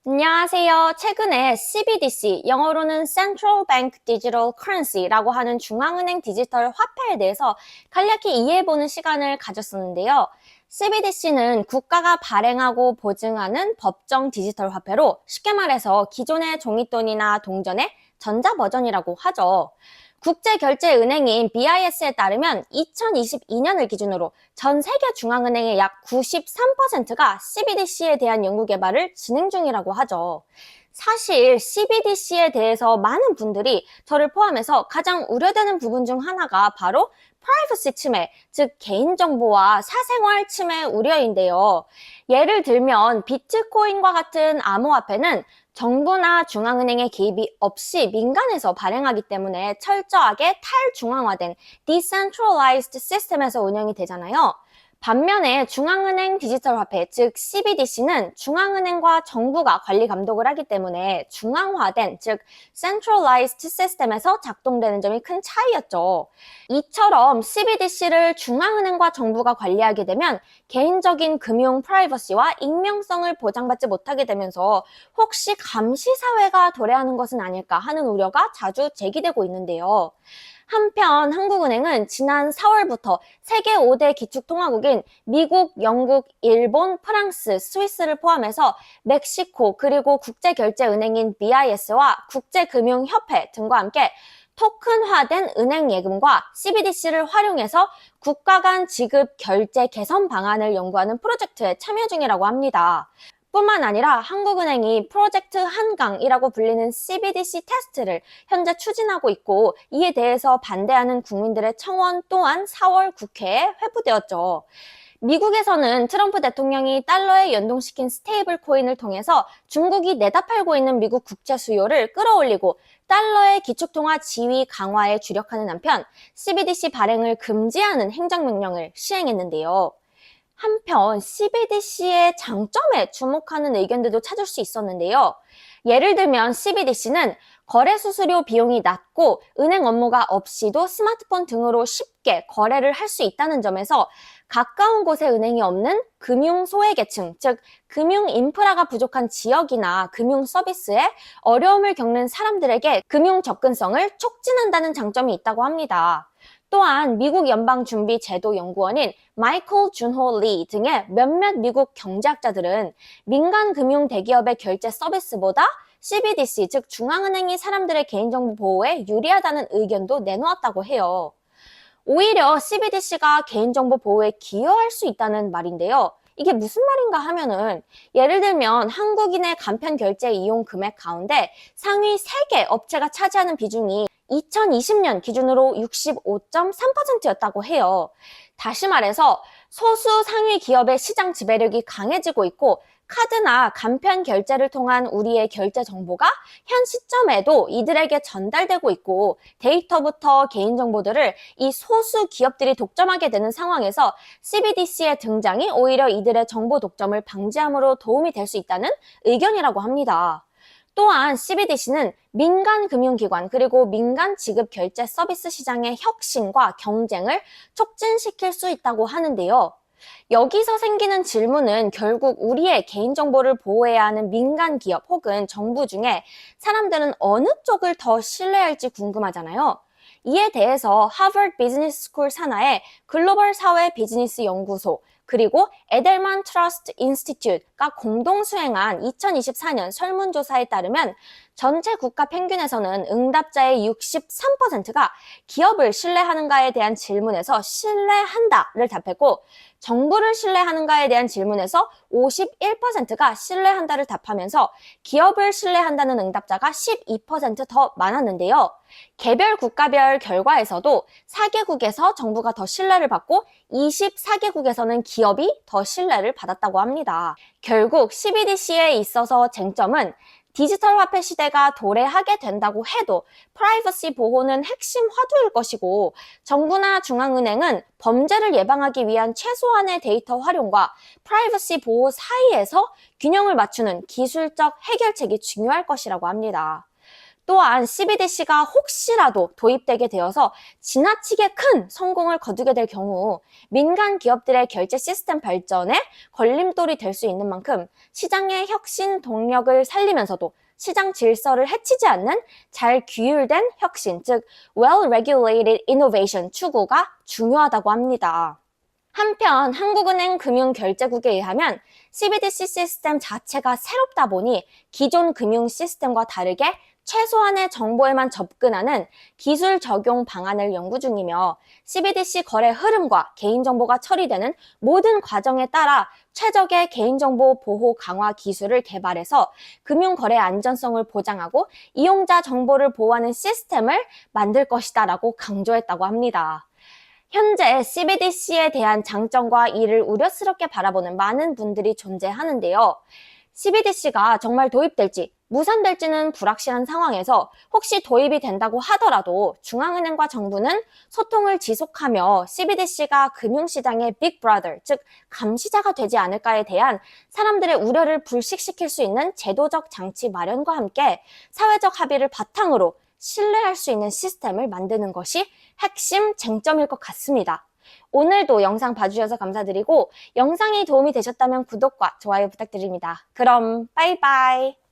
안녕하세요. 최근에 CBDC, 영어로는 Central Bank Digital Currency라고 하는 중앙은행 디지털 화폐에 대해서 간략히 이해해보는 시간을 가졌었는데요. CBDC는 국가가 발행하고 보증하는 법정 디지털 화폐로 쉽게 말해서 기존의 종이돈이나 동전의 전자 버전이라고 하죠. 국제결제은행인 BIS에 따르면 2022년을 기준으로 전 세계 중앙은행의 약 93%가 CBDC에 대한 연구 개발을 진행 중이라고 하죠. 사실 CBDC에 대해서 많은 분들이 저를 포함해서 가장 우려되는 부분 중 하나가 바로 프라이버시 침해, 즉 개인정보와 사생활 침해 우려인데요. 예를 들면 비트코인과 같은 암호화폐는 정부나 중앙은행의 개입이 없이 민간에서 발행하기 때문에 철저하게 탈중앙화된 Decentralized System에서 운영이 되잖아요. 반면에 중앙은행 디지털 화폐, 즉 CBDC는 중앙은행과 정부가 관리 감독을 하기 때문에 중앙화된, 즉 Centralized System에서 작동되는 점이 큰 차이였죠. 이처럼 CBDC를 중앙은행과 정부가 관리하게 되면 개인적인 금융 프라이버시와 익명성을 보장받지 못하게 되면서 혹시 감시사회가 도래하는 것은 아닐까 하는 우려가 자주 제기되고 있는데요. 한편 한국은행은 지난 4월부터 세계 5대 기축통화국인 미국, 영국, 일본, 프랑스, 스위스를 포함해서 멕시코 그리고 국제결제은행인 BIS와 국제금융협회 등과 함께 토큰화된 은행 예금과 CBDC를 활용해서 국가 간 지급 결제 개선 방안을 연구하는 프로젝트에 참여 중이라고 합니다. 뿐만 아니라 한국은행이 프로젝트 한강이라고 불리는 CBDC 테스트를 현재 추진하고 있고, 이에 대해서 반대하는 국민들의 청원 또한 4월 국회에 회부되었죠. 미국에서는 트럼프 대통령이 달러에 연동시킨 스테이블 코인을 통해서 중국이 내다 팔고 있는 미국 국채 수요를 끌어올리고 달러의 기축통화 지위 강화에 주력하는 한편 CBDC 발행을 금지하는 행정명령을 시행했는데요. 한편 CBDC의 장점에 주목하는 의견들도 찾을 수 있었는데요. 예를 들면 CBDC는 거래 수수료 비용이 낮고 은행 업무가 없이도 스마트폰 등으로 쉽게 거래를 할 수 있다는 점에서 가까운 곳에 은행이 없는 금융 소외계층, 즉 금융 인프라가 부족한 지역이나 금융 서비스에 어려움을 겪는 사람들에게 금융 접근성을 촉진한다는 장점이 있다고 합니다. 또한 미국 연방준비제도연구원인 마이클 준호 리 등의 몇몇 미국 경제학자들은 민간 금융 대기업의 결제 서비스보다 CBDC, 즉 중앙은행이 사람들의 개인정보 보호에 유리하다는 의견도 내놓았다고 해요. 오히려 CBDC가 개인정보 보호에 기여할 수 있다는 말인데요. 이게 무슨 말인가 하면은 예를 들면 한국인의 간편 결제 이용 금액 가운데 상위 3개 업체가 차지하는 비중이 2020년 기준으로 65.3%였다고 해요. 다시 말해서 소수 상위 기업의 시장 지배력이 강해지고 있고 카드나 간편 결제를 통한 우리의 결제 정보가 현 시점에도 이들에게 전달되고 있고 데이터부터 개인정보들을 이 소수 기업들이 독점하게 되는 상황에서 CBDC의 등장이 오히려 이들의 정보 독점을 방지함으로 도움이 될 수 있다는 의견이라고 합니다. 또한 CBDC는 민간 금융기관 그리고 민간 지급 결제 서비스 시장의 혁신과 경쟁을 촉진시킬 수 있다고 하는데요. 여기서 생기는 질문은 결국 우리의 개인정보를 보호해야 하는 민간 기업 혹은 정부 중에 사람들은 어느 쪽을 더 신뢰할지 궁금하잖아요. 이에 대해서 하버드 비즈니스 스쿨 산하의 글로벌 사회 비즈니스 연구소 그리고 에델만 트러스트 인스티튜트가 공동 수행한 2024년 설문조사에 따르면 전체 국가 평균에서는 응답자의 63%가 기업을 신뢰하는가에 대한 질문에서 신뢰한다를 답했고 정부를 신뢰하는가에 대한 질문에서 51%가 신뢰한다를 답하면서 기업을 신뢰한다는 응답자가 12%더 많았는데요. 개별 국가별 결과에서도 4개국에서 정부가 더 신뢰를 받고 24개국에서는 기업이 더 신뢰를 받았다고 합니다. 결국 CBDC에 있어서 쟁점은 디지털 화폐 시대가 도래하게 된다고 해도 프라이버시 보호는 핵심 화두일 것이고 정부나 중앙은행은 범죄를 예방하기 위한 최소한의 데이터 활용과 프라이버시 보호 사이에서 균형을 맞추는 기술적 해결책이 중요할 것이라고 합니다. 또한 CBDC가 혹시라도 도입되게 되어서 지나치게 큰 성공을 거두게 될 경우 민간 기업들의 결제 시스템 발전에 걸림돌이 될 수 있는 만큼 시장의 혁신 동력을 살리면서도 시장 질서를 해치지 않는 잘 규율된 혁신, 즉 well-regulated innovation 추구가 중요하다고 합니다. 한편 한국은행 금융결제국에 의하면 CBDC 시스템 자체가 새롭다 보니 기존 금융 시스템과 다르게 최소한의 정보에만 접근하는 기술 적용 방안을 연구 중이며 CBDC 거래 흐름과 개인정보가 처리되는 모든 과정에 따라 최적의 개인정보 보호 강화 기술을 개발해서 금융거래 안전성을 보장하고 이용자 정보를 보호하는 시스템을 만들 것이다 라고 강조했다고 합니다. 현재 CBDC에 대한 장점과 이를 우려스럽게 바라보는 많은 분들이 존재하는데요. CBDC가 정말 도입될지 무산될지는 불확실한 상황에서 혹시 도입이 된다고 하더라도 중앙은행과 정부는 소통을 지속하며 CBDC가 금융시장의 빅브라더, 즉 감시자가 되지 않을까에 대한 사람들의 우려를 불식시킬 수 있는 제도적 장치 마련과 함께 사회적 합의를 바탕으로 신뢰할 수 있는 시스템을 만드는 것이 핵심 쟁점일 것 같습니다. 오늘도 영상 봐주셔서 감사드리고 영상이 도움이 되셨다면 구독과 좋아요 부탁드립니다. 그럼 빠이빠이.